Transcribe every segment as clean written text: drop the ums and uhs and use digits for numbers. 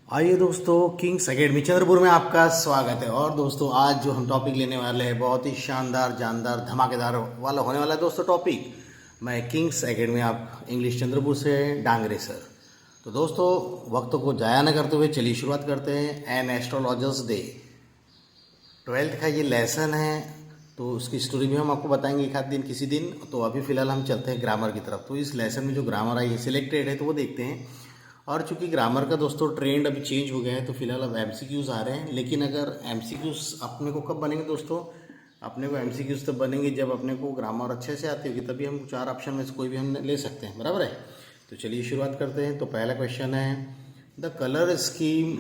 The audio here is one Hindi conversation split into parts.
आइए दोस्तों, किंग्स एकेडमी चंद्रपुर में आपका स्वागत है। और दोस्तों, आज जो हम टॉपिक लेने वाले हैं बहुत ही शानदार, जानदार, धमाकेदार वाला होने वाला है दोस्तों टॉपिक। मैं किंग्स एकेडमी आप इंग्लिश चंद्रपुर से डांगरे सर। तो दोस्तों, वक्त को जाया न करते हुए चलिए शुरुआत करते हैं। एन एस्ट्रोलॉजर्स डे 12th का ये लेसन है, तो उसकी स्टोरी भी हम आपको बताएंगे एक आध दिन किसी दिन। तो अभी फ़िलहाल हम चलते हैं ग्रामर की तरफ। तो इस लेसन में जो ग्रामर आई है सिलेक्टेड है, तो वो देखते हैं। और चूंकि ग्रामर का दोस्तों ट्रेंड अभी चेंज हो गया है, तो फिलहाल अब एमसीक्यूज़ आ रहे हैं। लेकिन अगर एमसीक्यूज़ अपने को कब बनेंगे दोस्तों? अपने को एमसीक्यूज़ तब बनेंगे जब अपने को ग्रामर अच्छे से आती होगी, तभी हम 4 ऑप्शन में से कोई भी हम ले सकते हैं, बराबर है। तो चलिए शुरुआत करते हैं। तो पहला क्वेश्चन है, the colour scheme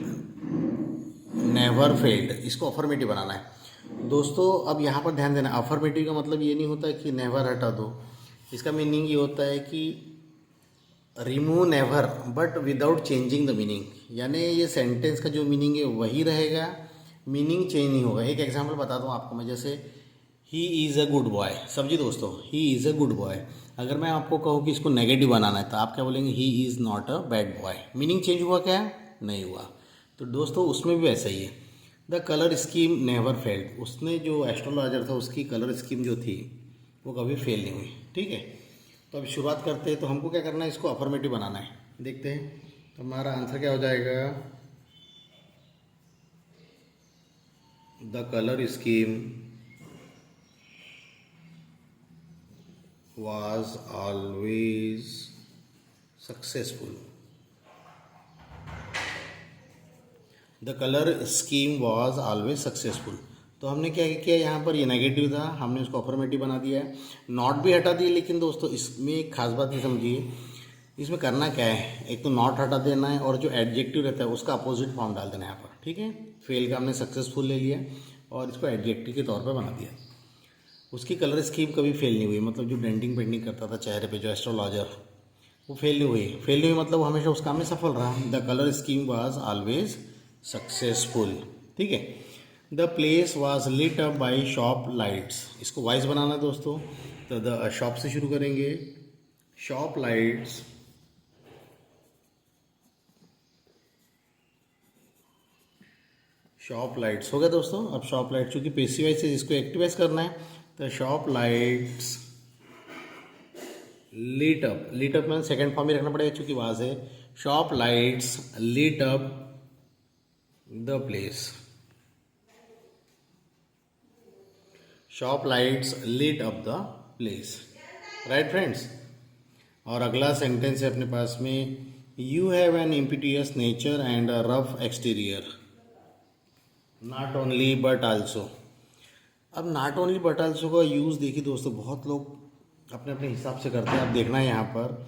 never failed. इसको अफर्मेटिव बनाना है दोस्तों। अब यहाँ पर ध्यान देना, अफर्मेटिव का मतलब ये नहीं होता कि नेवर हटा दो। इसका मीनिंग ये होता है कि remove never but without changing the meaning, यानी ये सेंटेंस का जो मीनिंग है वही रहेगा, मीनिंग चेंज नहीं होगा। एक एग्जांपल बता दूं आपको मैं, जैसे he is a good boy. समझिए दोस्तों, he is a good boy. अगर मैं आपको कहूँ कि इसको नेगेटिव बनाना है, तो आप क्या बोलेंगे? He is not a bad boy. Meaning change हुआ क्या? नहीं हुआ। तो दोस्तों उसमें भी वैसा ही है। The colour scheme never failed, उसने जो एस्ट्रोलॉजर था उसकी कलर स्कीम जो थी वो कभी फेल नहीं हुई। ठीक है, तो अब शुरुआत करते हैं। तो हमको क्या करना है, इसको अफर्मेटिव बनाना है। देखते हैं तो हमारा आंसर क्या हो जाएगा। The colour scheme was always successful. The colour scheme was always successful. तो हमने क्या किया, यहाँ पर ये नेगेटिव था, हमने उसको अफर्मेटिव बना दिया है। नॉट भी हटा दिए। लेकिन दोस्तों इसमें एक खास बात ये समझिए, इसमें करना क्या है, एक तो नॉट हटा देना है और जो एडजेक्टिव रहता है उसका अपोजिट फॉर्म डाल देना है यहाँ पर। ठीक है, फेल का हमने सक्सेसफुल ले लिया और इसको एडजेक्टिव के तौर पर बना दिया। उसकी कलर स्कीम कभी फेल नहीं हुई, मतलब जो डेंटिंग पेंटिंग करता था चेहरे पे जो एस्ट्रोलॉजर, वो फेल नहीं हुई। फेल नहीं हुई मतलब वो हमेशा उस काम में सफल रहा। The colour scheme was always successful. ठीक है, the place was lit up by shop lights. इसको वाइज बनाना है दोस्तों। तो द शॉप से शुरू करेंगे। शॉप लाइट्स शॉप लाइट्स हो गया दोस्तों। अब शॉप लाइट चूंकि पेसिवाइज है, इसको एक्टिवाइज करना है। तो shop lights lit up. Lit up में सेकेंड फॉर्म में रखना पड़ेगा चूंकि वाज है। Shop lights lit up the place. Shop lights lit up the place. Right friends. और अगला सेंटेंस है अपने पास में, you have an impetuous nature and a rough exterior. Not only but also. अब नॉट ओनली बट आल्सो का यूज़ देखिए दोस्तों, बहुत लोग अपने अपने हिसाब से करते हैं। आप देखना है यहाँ पर,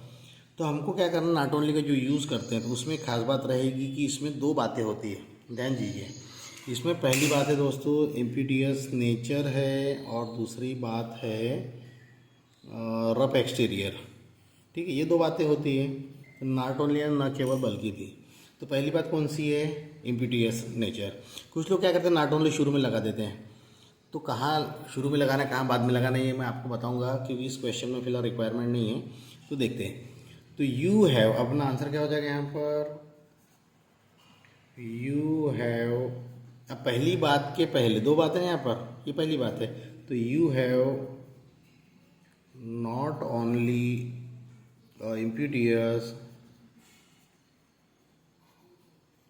तो हमको क्या करना, नॉट ओनली का जो यूज़ करते हैं तो उसमें खास बात रहेगी कि इसमें 2 बातें होती है। ध्यान दीजिए, इसमें पहली बात है दोस्तों इम्पीडियस नेचर है, और दूसरी बात है रफ एक्सटीरियर। ठीक है, ये 2 बातें होती हैं। नॉट ओनली न केवल बल्कि भी। तो पहली बात कौन सी है? इम्पीडियस नेचर। कुछ लोग क्या करते हैं, नॉट ओनली शुरू में लगा देते हैं। तो कहाँ शुरू में लगाना है, कहाँ बाद में लगाना है, ये मैं आपको बताऊंगा, क्योंकि इस क्वेश्चन में फिलहाल रिक्वायरमेंट नहीं है। तो देखते हैं। तो यू हैव, अपना आंसर क्या हो जाएगा यहाँ पर? You have. अब पहली बात के पहले 2 बातें हैं यहाँ पर, ये पहली बात है। तो you have not only impetuous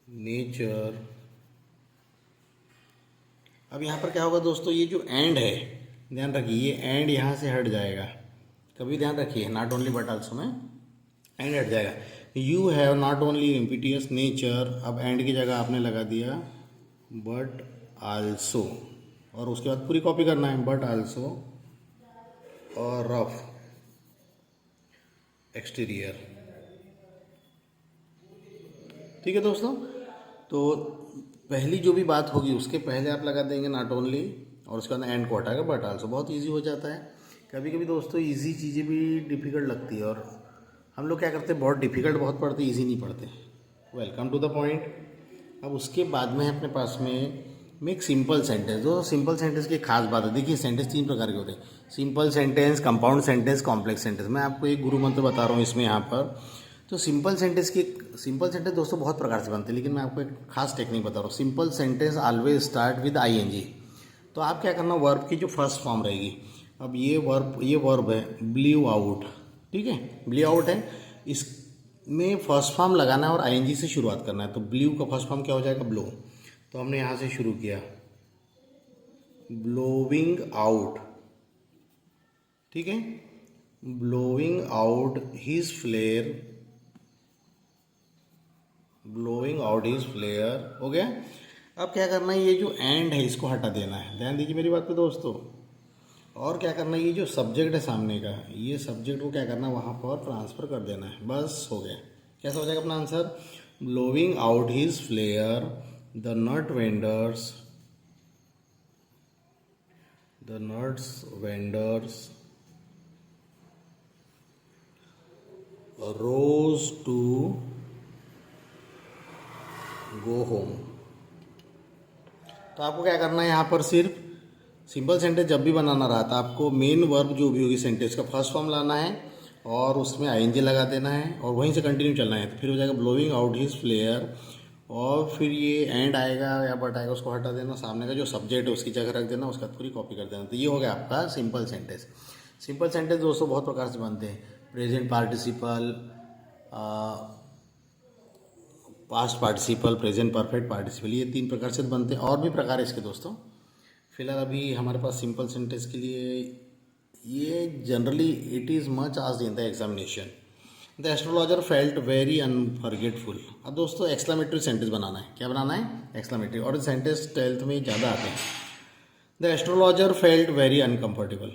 nature. अब यहाँ पर क्या होगा दोस्तों, ये जो एंड है, ध्यान रखिए, ये एंड यहाँ से हट जाएगा। कभी ध्यान रखिए, नॉट ओनली बट आल्सो में एंड हट जाएगा। You have not only impetuous nature, अब एंड की जगह आपने लगा दिया बट आल्सो, और उसके बाद पूरी कॉपी करना है, बट आल्सो और रफ एक्सटीरियर। ठीक है दोस्तों। तो पहली जो भी बात होगी उसके पहले आप लगा देंगे नॉट ओनली, और उसके बाद एंड को हटाएगा बट आल्सो। बहुत इजी हो जाता है। कभी कभी दोस्तों इजी चीज़ें भी डिफ़िकल्ट लगती है, और हम लोग क्या करते हैं, बहुत डिफ़िकल्ट बहुत पढ़ते, इजी नहीं पढ़ते। Welcome to the point. अब उसके बाद में है अपने पास में मेक सिंपल सेंटेंस। दोस्तों सिंपल सेंटेंस की खास बात है, देखिए सेंटेंस 3 प्रकार के होते हैं, simple sentence, compound sentence, complex sentence. मैं आपको एक गुरु मंत्र बता रहा हूँ इसमें यहाँ पर। तो सिंपल सेंटेंस दोस्तों बहुत प्रकार से बनते हैं, लेकिन मैं आपको एक खास टेक्निक बता रहा हूँ। Simple sentence always start with ING. तो आप क्या करना, वर्ब की जो फर्स्ट फॉर्म रहेगी, अब ये वर्ब है ब्लीव आउट, ठीक है, ब्लीव आउट है, इसमें फर्स्ट फॉर्म लगाना है और आईएनजी से शुरुआत करना है। तो ब्लीव का फर्स्ट फॉर्म क्या हो जाएगा, ब्लो। तो हमने यहाँ से शुरू किया, ब्लोविंग आउट, ठीक है, blowing out his flare, blowing out his flare, हो गया। अब क्या करना है, ये जो एंड है इसको हटा देना है, ध्यान दीजिए मेरी बात पे दोस्तों। और क्या करना है, ये जो सब्जेक्ट है सामने का, ये सब्जेक्ट को क्या करना है, वहाँ पर ट्रांसफ़र कर देना है, बस हो गया। कैसा हो जाएगा अपना answer, blowing out his flare, the nuts vendors rose to go home. तो आपको क्या करना है, यहाँ पर सिर्फ सिंपल सेंटेंस जब भी बनाना रहा था, आपको मेन वर्ब जो भी होगी सेंटेंस का फर्स्ट फॉर्म लाना है और उसमें आईएनजी लगा देना है और वहीं से कंटिन्यू चलना है। तो फिर हो जाएगा ब्लोइंग आउट हिज फ्लेयर, और फिर ये एंड आएगा या बट आएगा, उसको हटा देना, सामने का जो सब्जेक्ट है उसकी जगह रख देना, उसका पूरी कॉपी कर देना। तो ये हो गया आपका सिंपल सेंटेंस। सिंपल सेंटेंस दोस्तों बहुत प्रकार से बनते हैं, present participle, past participle, present perfect participle, ये 3 प्रकार से बनते हैं। और भी प्रकार है इसके दोस्तों, फिलहाल अभी हमारे पास सिंपल सेंटेंस के लिए ये generally it is much asked in the examination. The astrologer felt very unforgettable. अब दोस्तों एक्सक्लेमेटरी सेंटेंस बनाना है, क्या बनाना है, एक्सक्लेमेटरी, और सेंटेंस 12th में ज़्यादा आते हैं। The astrologer felt very uncomfortable.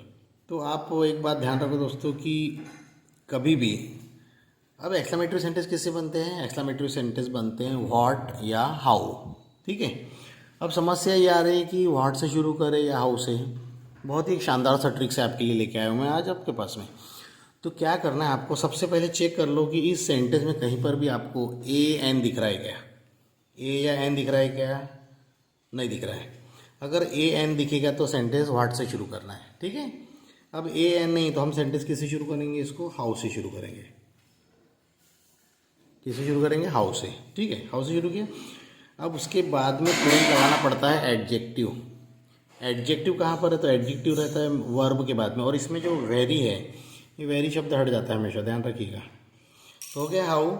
तो आप एक बात ध्यान रखो दोस्तों कि कभी भी, अब एक्सक्लेमेटरी सेंटेंस किससे बनते हैं, एक्सक्लेमेटरी सेंटेंस बनते हैं व्हाट या हाउ, ठीक है। अब समस्या ये आ रही है कि व्हाट से शुरू करें या हाउ से। बहुत ही शानदार सा ट्रिक से आपके लिए लेके आया हूँ मैं आज आपके पास में। तो क्या करना है आपको, सबसे पहले चेक कर लो कि इस सेंटेंस में कहीं पर भी आपको ए एन दिख रहा है क्या, ए या एन दिख रहा है क्या, नहीं दिख रहा है। अगर ए एन दिखेगा तो सेंटेंस व्हाट से शुरू करना है, ठीक है। अब ए एन नहीं तो हम सेंटेंस किससे शुरू करेंगे, इसको हाउ से शुरू करेंगे। किससे शुरू करेंगे, हाउ से, ठीक है, हाउ से शुरू किया। अब उसके बाद में तुरंत लगाना पड़ता है एडजेक्टिव। एडजेक्टिव कहाँ पर है, तो एडजेक्टिव रहता है वर्ब के बाद में, और इसमें जो वेरी है, ये वेरी शब्द हट जाता है हमेशा, ध्यान रखिएगा। तो हो गया हाउ।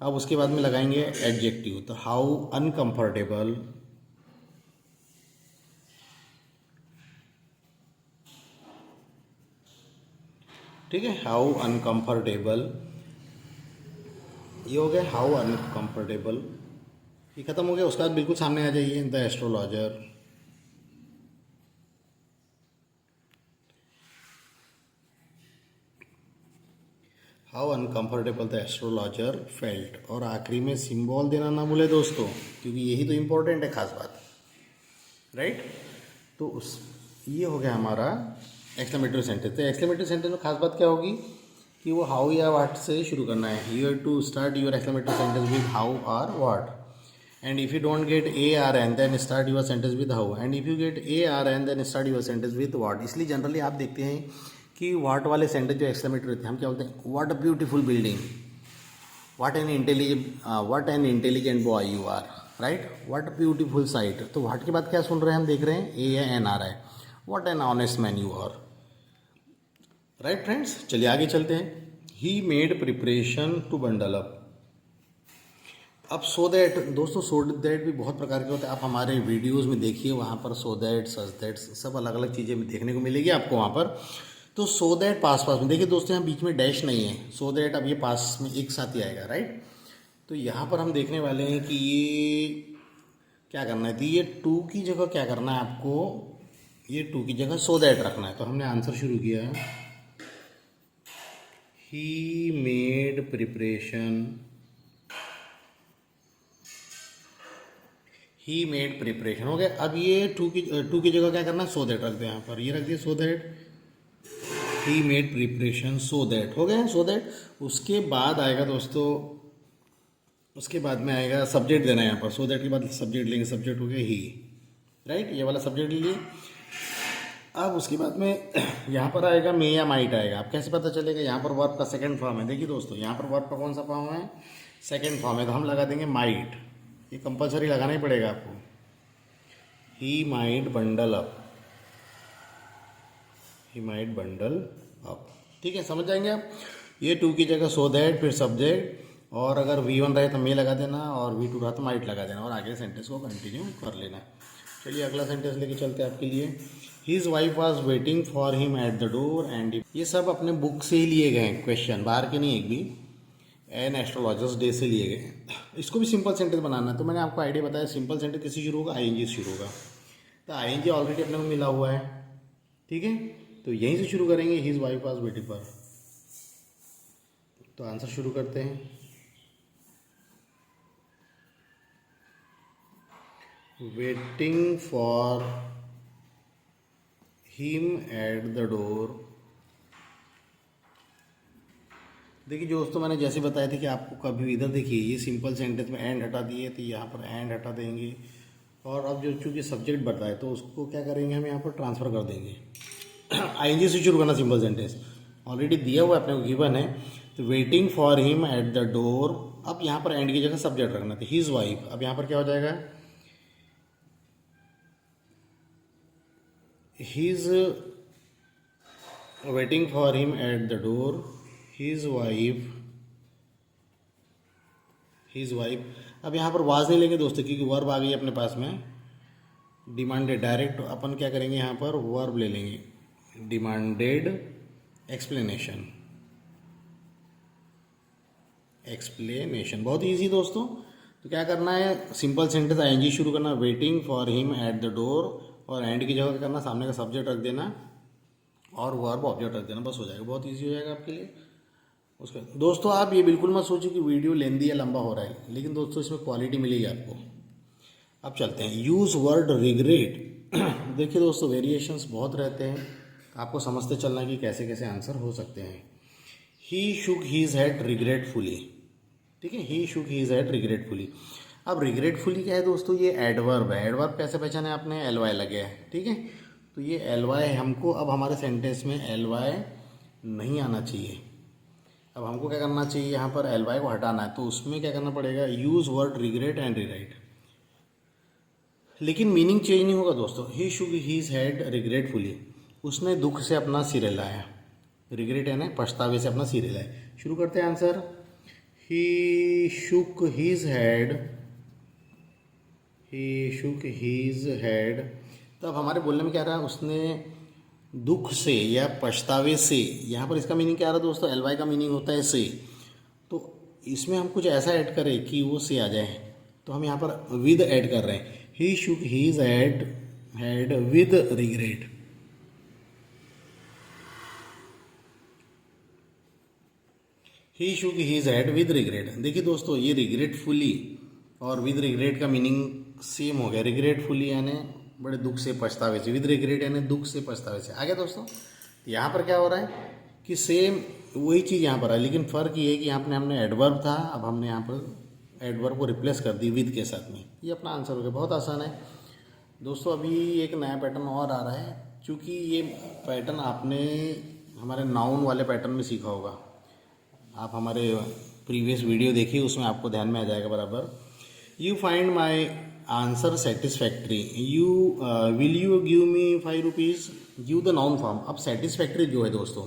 अब उसके बाद में लगाएंगे एडजेक्टिव, तो हाउ अनकंफर्टेबल, ठीक है, हाउ अनकंफर्टेबल, ये हो गया हाउ अनकंफर्टेबल, ये खत्म हो गया। उसके बाद बिल्कुल सामने आ जाइए, the astrologer, how uncomfortable the astrologer felt, और आखिरी में सिंबल देना ना भूले दोस्तों, क्योंकि यही तो इम्पोर्टेंट है, खास बात, राइट। तो उस ये हो गया हमारा एक्सक्लेमेटरी सेंटेंस। तो एक्सक्लेमेटरी सेंटेंस में खास बात क्या होगी कि वो हाउ या व्हाट से शुरू करना है। You have to start your exclamatory sentence with how or what, and if you don't get a or n then start your sentence with how, and if you get a or n then start your sentence with what। इसलिए जनरली आप देखते हैं कि व्हाट वाले सेंटेंस जो एक्सक्लेमेटरी रहते हैं, हम क्या बोलते हैं, what a beautiful building, what an intelligent boy you are, right, what a beautiful sight. तो व्हाट के बाद क्या सुन रहे हैं, हम देख रहे हैं ए या एन आ रहा है, what an honest man you are, right friends. चलिए आगे चलते हैं। He made preparation to bundle up. अब सो दैट दोस्तों, सो दैट भी बहुत प्रकार के होते हैं, आप हमारे वीडियोस में देखिए, वहाँ पर सो दैट, सच दैट, सब अलग अलग चीज़ें देखने को मिलेगी आपको वहाँ पर। तो सो दैट पास में देखिए दोस्तों, यहाँ बीच में डैश नहीं है, सो दैट अब ये पास में एक साथ ही आएगा, राइट। तो यहाँ पर हम देखने वाले हैं कि ये क्या करना है, तो ये टू की जगह क्या करना है आपको, ये टू की जगह सो दैट रखना है। तो हमने आंसर शुरू किया है, ही मेड प्रिपरेशन, ही मेड प्रिपरेशन, हो गया। अब ये टू की जगह क्या करना है, सो दैट रख दे, यहाँ पर ये रख दिया so that, he made preparation so that, हो गया सो दैट। उसके बाद आएगा दोस्तों, उसके बाद में आएगा सब्जेक्ट देना है यहाँ पर, सो दैट के बाद सब्जेक्ट लेंगे, सब्जेक्ट हो गया ही, राइट, ये वाला सब्जेक्ट ले लिए। अब उसके बाद में यहाँ पर आएगा मे या माइट आएगा। अब कैसे पता चलेगा? यहाँ पर वर्ब का सेकंड फॉर्म है। देखिए दोस्तों, यहाँ पर वर्ब का कौन सा फॉर्म है? सेकंड फॉर्म है, तो हम लगा देंगे माइट। ये कंपलसरी लगाना ही पड़ेगा आपको। He might bundle up, he might bundle up. ठीक है, समझ जाएंगे आप। ये टू की जगह सो दैट, फिर सब्जेक्ट, और अगर V1 रहे तो मे लगा देना, और V2 रहा तो माइट लगा देना, और आगे सेंटेंस को कंटिन्यू कर लेना। चलिए अगला सेंटेंस लेके चलते हैं आपके लिए। His wife was waiting for him at the door and, ये सब अपने बुक से ही लिए गए हैं क्वेश्चन, बाहर के नहीं एक भी। एन एस्ट्रोलॉजर्स डे से लिए गए। इसको भी सिंपल सेंटेंस बनाना है। तो मैंने आपको आइडिया बताया, सिंपल सेंटेंस किसी शुरू होगा, ING से शुरू होगा। तो ING ऑलरेडी अपने को मिला हुआ है, ठीक है, तो यहीं से शुरू करेंगे। His wife was waiting for, तो आंसर शुरू करते हैं। Waiting for him at the door. देखिए दोस्तों, मैंने जैसे बताया था कि आपको कभी भी इधर देखिए, ये सिंपल सेंटेंस में एंड हटा दिए, तो यहाँ पर एंड हटा देंगे। और अब जो चूँकि सब्जेक्ट बढ़ता है तो उसको क्या करेंगे, हम यहाँ पर ट्रांसफ़र कर देंगे। ING से शुरू करना सिंपल सेंटेंस, ऑलरेडी दिया हुआ अपने को, गिवन है। तो waiting for him at the door, अब यहाँ पर एंड की जगह सब्जेक्ट रखना था, हिज वाइफ। अब यहाँ पर क्या हो जाएगा, his waiting for him at the door, his wife, his wife. अब यहाँ पर वाज नहीं लेंगे दोस्तों, क्योंकि वर्ब आ गई अपने पास में, डिमांडेड। डायरेक्ट अपन क्या करेंगे, यहाँ पर वर्ब ले लेंगे, डिमांडेड एक्सप्लेनेशन, एक्सप्लेनेशन। बहुत इजी दोस्तों। तो क्या करना है, सिंपल सेंटेंस ING शुरू करना, waiting for him at the door, और एंड की जगह क्या करना, सामने का सब्जेक्ट रख देना और वर्ब ऑब्जेक्ट रख देना, बस हो जाएगा। बहुत इजी हो जाएगा आपके लिए। उसका दोस्तों आप ये बिल्कुल मत सोचिए कि वीडियो लेंदी या लंबा हो रहा है, लेकिन दोस्तों इसमें क्वालिटी मिलेगी आपको। अब चलते हैं, यूज़ वर्ड रिग्रेट। देखिए दोस्तों, वेरिएशंस बहुत रहते हैं, आपको समझते चलना कि कैसे कैसे आंसर हो सकते हैं। He shook his head regretfully, ठीक है, ही शुक हीज हेड रिग्रेटफुली। अब रिग्रेटफुली क्या है दोस्तों, ये एडवर्ब है। एडवर्ब कैसे पहचाने आपने, LY लगे है, ठीक है। तो ये LY हमको, अब हमारे सेंटेंस में LY नहीं आना चाहिए। अब हमको क्या करना चाहिए, यहाँ पर LY को हटाना है, तो उसमें क्या करना पड़ेगा, use word regret and rewrite. लेकिन मीनिंग चेंज नहीं होगा दोस्तों। ही शुक हीज हेड रिग्रेटफुली, उसने दुख से अपना सिर हिलाया। रिग्रेट है ना, पछतावे से अपना सिर हिलाया। शुरू करते हैं आंसर। ही शुक हीज हेड, ही शुक हीज हेड। तो अब हमारे बोलने में क्या रहा, उसने दुख से या पछतावे से। यहाँ पर इसका मीनिंग क्या आ रहा है दोस्तों, LY का मीनिंग होता है से। तो इसमें हम कुछ ऐसा ऐड करें कि वो से आ जाए, तो हम यहाँ पर विद ऐड कर रहे हैं। He shook his head with regret. He shook his head with regret. देखिए दोस्तों, ये रिग्रेटफुली और विद रिग्रेट का मीनिंग सेम हो गया। रिग्रेटफुली यानी बड़े दुख से पछतावे से, विद रिग्रेट यानी दुख से पछतावे से। आ गया दोस्तों। यहाँ पर क्या हो रहा है कि सेम वही चीज़ यहाँ पर है, लेकिन फ़र्क ये है कि यहाँ पर हमने एडवर्ब था, अब हमने यहाँ पर एडवर्ब को रिप्लेस कर दी विद के साथ में। ये अपना आंसर हो गया। बहुत आसान है दोस्तों। अभी एक नया पैटर्न और आ रहा है, क्योंकि ये पैटर्न आपने हमारे नाउन वाले पैटर्न में सीखा होगा। आप हमारे प्रीवियस वीडियो देखिए, उसमें आपको ध्यान में आ जाएगा बराबर। You find my answer satisfactory, you will you give me 5 rupees, give the noun form. अब सेटिस्फैक्ट्री जो है दोस्तों,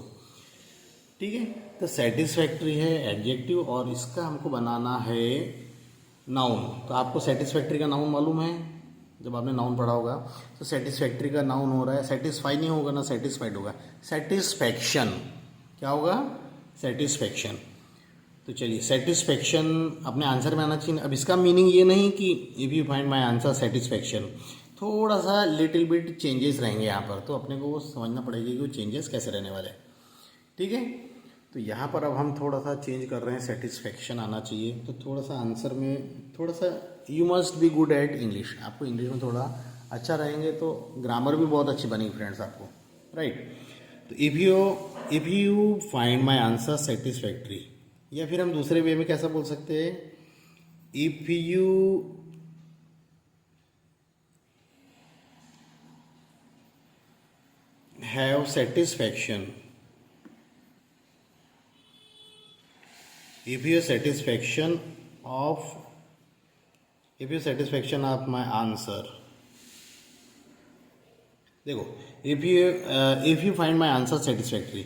ठीक है, तो सेटिस्फैक्ट्री है एडजेक्टिव, और इसका हमको बनाना है नाउन। तो आपको सेटिस्फैक्ट्री का नाउन मालूम है, जब आपने नाउन पढ़ा होगा। तो सेटिस्फैक्ट्री का नाउन हो रहा है, सेटिस्फाई नहीं होगा ना सेटिस्फाइड होगा, सेटिस्फैक्शन। क्या होगा, सेटिस्फैक्शन। तो चलिए, सेटिस्फैक्शन अपने आंसर में आना चाहिए। अब इसका मीनिंग ये नहीं कि if you find my answer satisfaction, थोड़ा सा लिटिल बिट चेंजेस रहेंगे यहाँ पर, तो अपने को वो समझना पड़ेगा कि वो चेंजेस कैसे रहने वाले हैं, ठीक है। तो यहाँ पर अब हम थोड़ा सा चेंज कर रहे हैं, सेटिस्फैक्शन आना चाहिए। तो थोड़ा सा आंसर में थोड़ा सा, you must be good at English, आपको इंग्लिश में थोड़ा अच्छा रहेंगे तो ग्रामर भी बहुत अच्छी बनेगी फ्रेंड्स आपको, राइट। तो if you find my answer satisfactory, या फिर हम दूसरे वे में कैसा बोल सकते हैं, if you have satisfaction, if you satisfaction of my answer, देखो if you find my answer satisfactory,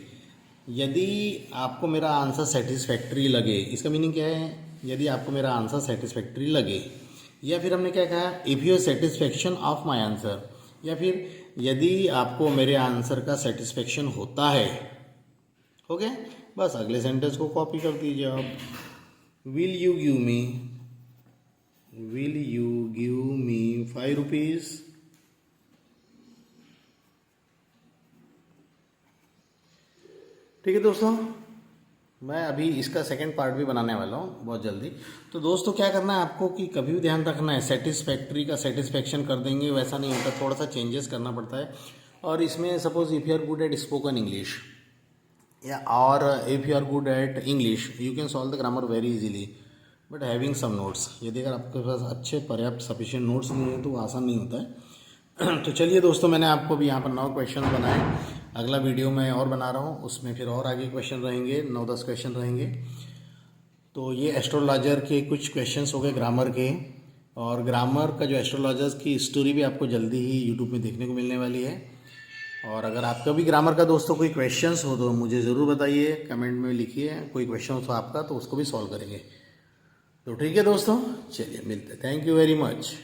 यदि आपको मेरा आंसर सेटिस्फैक्ट्री लगे, इसका मीनिंग क्या है? यदि आपको मेरा आंसर सेटिस्फैक्ट्री लगे, या फिर हमने क्या कहा, if you satisfaction of my answer, या फिर यदि आपको मेरे आंसर का सेटिस्फैक्शन होता है। ओके, बस अगले सेंटेंस को कॉपी कर दीजिए आप। Will you give me 5 rupees? ठीक है दोस्तों, मैं अभी इसका सेकंड पार्ट भी बनाने वाला हूँ बहुत जल्दी। तो दोस्तों क्या करना है आपको कि कभी भी ध्यान रखना है, सेटिस्फैक्ट्री का सेटिस्फैक्शन कर देंगे वैसा नहीं होता, थोड़ा सा चेंजेस करना पड़ता है। और इसमें suppose if you are good at spoken English या और if you are good at English, you can solve the grammar very easily but having some notes. यदि अगर आपके पास अच्छे पर्याप्त सफिशिएंट नोट्स नहीं है तो वो आसान नहीं होता है। तो चलिए दोस्तों, मैंने आपको भी यहाँ पर 9 क्वेश्चन बनाए। अगला वीडियो मैं और बना रहा हूँ, उसमें फिर और आगे क्वेश्चन रहेंगे, 9-10 क्वेश्चन रहेंगे। तो ये एस्ट्रोलॉजर के कुछ क्वेश्चंस हो गए ग्रामर के, और ग्रामर का जो एस्ट्रोलॉजर्स की स्टोरी भी आपको जल्दी ही यूट्यूब में देखने को मिलने वाली है। और अगर आपका भी ग्रामर का दोस्तों कोई क्वेश्चंस हो तो मुझे ज़रूर बताइए, कमेंट में लिखिए कोई क्वेश्चन हो आपका, तो उसको भी सॉल्व करेंगे। तो ठीक है दोस्तों, चलिए मिलते हैं। Thank you very much.